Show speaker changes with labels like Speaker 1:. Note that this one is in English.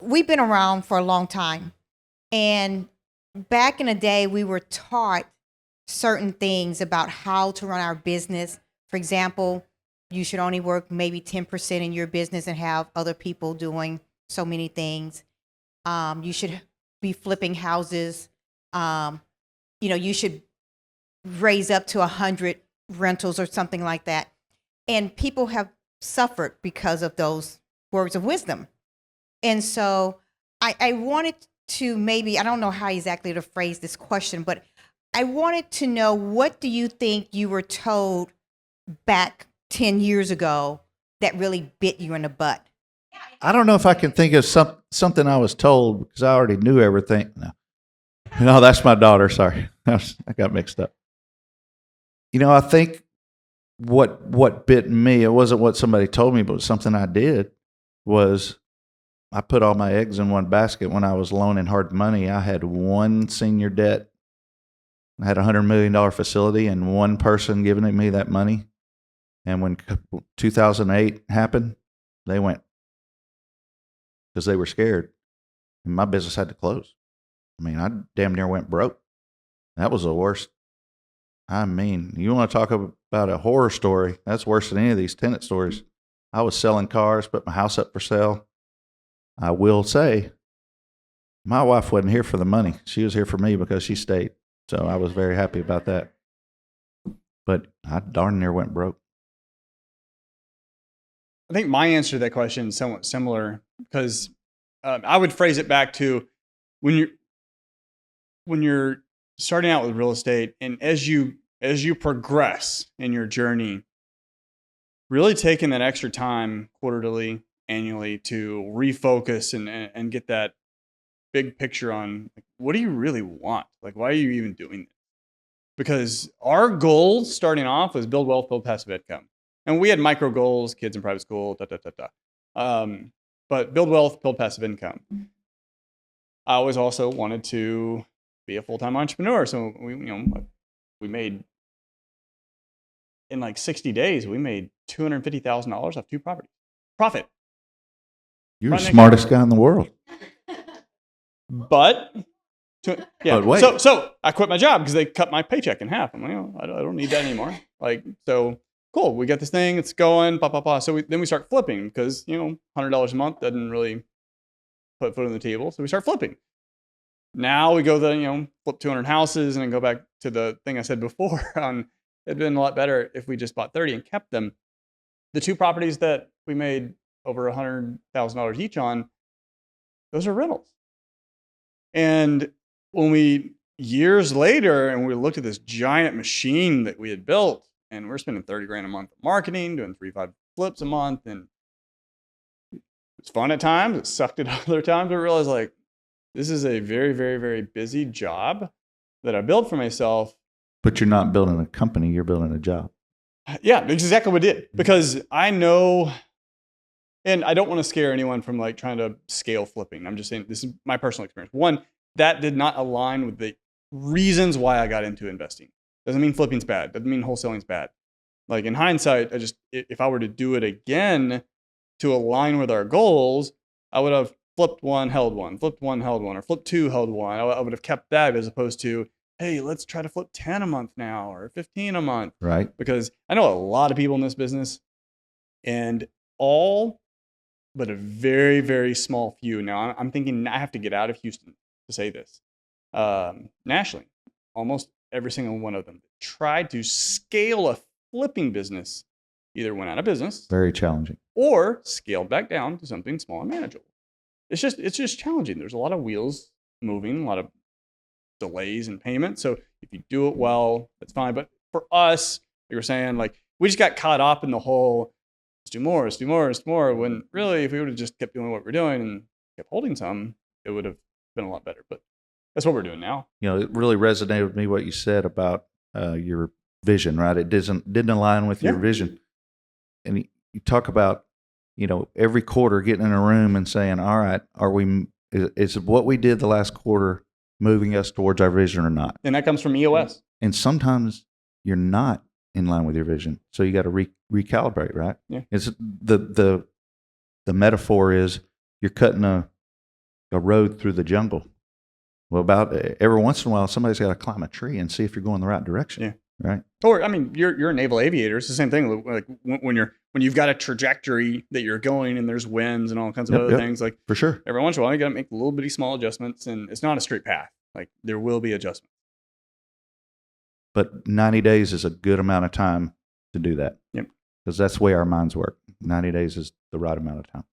Speaker 1: we've been around for a long time. And back in the day, we were taught certain things about how to run our business. For example, you should only work maybe 10% in your business and have other people doing so many things. You should be flipping houses. You should raise up to 100 rentals or something like that. And people have suffered because of those words of wisdom. And so I wanted to maybe, I don't know how exactly to phrase this question, but I wanted to know, what do you think you were told back 10 years ago that really bit you in the butt?
Speaker 2: I don't know if I can think of something I was told because I already knew everything. No, that's my daughter. Sorry. I got mixed up. I think what bit me, it wasn't what somebody told me, but something I did was I put all my eggs in one basket. When I was loaning hard money, I had one senior debt. I had a $100 million facility and one person giving me that money. And when 2008 happened, they went because they were scared. And my business had to close. I mean, I damn near went broke. That was the worst. I mean, you want to talk about a horror story? That's worse than any of these tenant stories. I was selling cars, put my house up for sale. I will say, my wife wasn't here for the money. She was here for me because she stayed. So I was very happy about that. But I darn near went broke.
Speaker 3: I think my answer to that question is somewhat similar because I would phrase it back to when you're starting out with real estate, and as you progress in your journey, really taking that extra time quarterly, annually to refocus and get that big picture on, like, what do you really want? Like, why are you even doing this? Because our goal starting off was build wealth, build passive income. And we had micro goals, kids in private school, but build wealth, build passive income. I always also wanted to be a full-time entrepreneur. So we made, in like 60 days, we made $250,000 off 2 properties. Profit.
Speaker 2: You're the smartest guy in the world.
Speaker 3: But
Speaker 2: But wait.
Speaker 3: So I quit my job because they cut my paycheck in half. I'm like, I don't need that anymore. Like, so cool. We got this thing. It's going. Blah blah blah. So then we start flipping because $100 a month doesn't really put food on the table. So we start flipping. Now we go flip 200 houses and then go back to the thing I said before. It'd been a lot better if we just bought 30 and kept them. The 2 properties that we made over $100,000 each on, those are rentals. And when we, years later, and we looked at this giant machine that we had built, and we're spending $30,000 a month on marketing, doing 3-5 flips a month, and it's fun at times, it sucked at other times. I realized, like, this is a very, very, very busy job that I built for myself.
Speaker 2: But you're not building a company, you're building a job.
Speaker 3: Yeah, that's exactly what I did. Because I know, and I don't want to scare anyone from like trying to scale flipping. I'm just saying, this is my personal experience. One, that did not align with the reasons why I got into investing. Doesn't mean flipping's bad. Doesn't mean wholesaling's bad. Like, in hindsight, if I were to do it again to align with our goals, I would have flipped one, held one, flipped one, held one, or flipped 2, held one. I would have kept that as opposed to, hey, let's try to flip 10 a month now or 15 a month.
Speaker 2: Right.
Speaker 3: Because I know a lot of people in this business, and all but a very, very small few. Now, I'm thinking I have to get out of Houston to say this. Nationally, almost every single one of them tried to scale a flipping business either went out of business,
Speaker 2: very challenging,
Speaker 3: or scaled back down to something small and manageable. It's just challenging. There's a lot of wheels moving, a lot of delays in payment. So if you do it well, that's fine. But for us, like we're saying, like, we just got caught up in the whole, let's do more, let's do more, let's do more. When really, if we would have just kept doing what we're doing and kept holding some, it would have been a lot better. But that's what we're doing now.
Speaker 2: It really resonated with me what you said about your vision, right? It didn't align with your vision. And you talk about, every quarter getting in a room and saying, all right, is what we did the last quarter moving us towards our vision or not?
Speaker 3: And that comes from EOS.
Speaker 2: And sometimes you're not in line with your vision. So you got to recalibrate, right?
Speaker 3: Yeah.
Speaker 2: It's the metaphor is you're cutting a a road through the jungle. Well, about every once in a while, somebody's got to climb a tree and see if you're going the right direction.
Speaker 3: Yeah.
Speaker 2: Right.
Speaker 3: Or, I mean, you're a naval aviator. It's the same thing. Like when you've got a trajectory that you're going and there's winds and all kinds of other things, like
Speaker 2: for sure.
Speaker 3: every once in a while, you got to make little bitty small adjustments, and it's not a straight path. Like there will be adjustments.
Speaker 2: But 90 days is a good amount of time to do that.
Speaker 3: Yep.
Speaker 2: Because that's the way our minds work. 90 days is the right amount of time.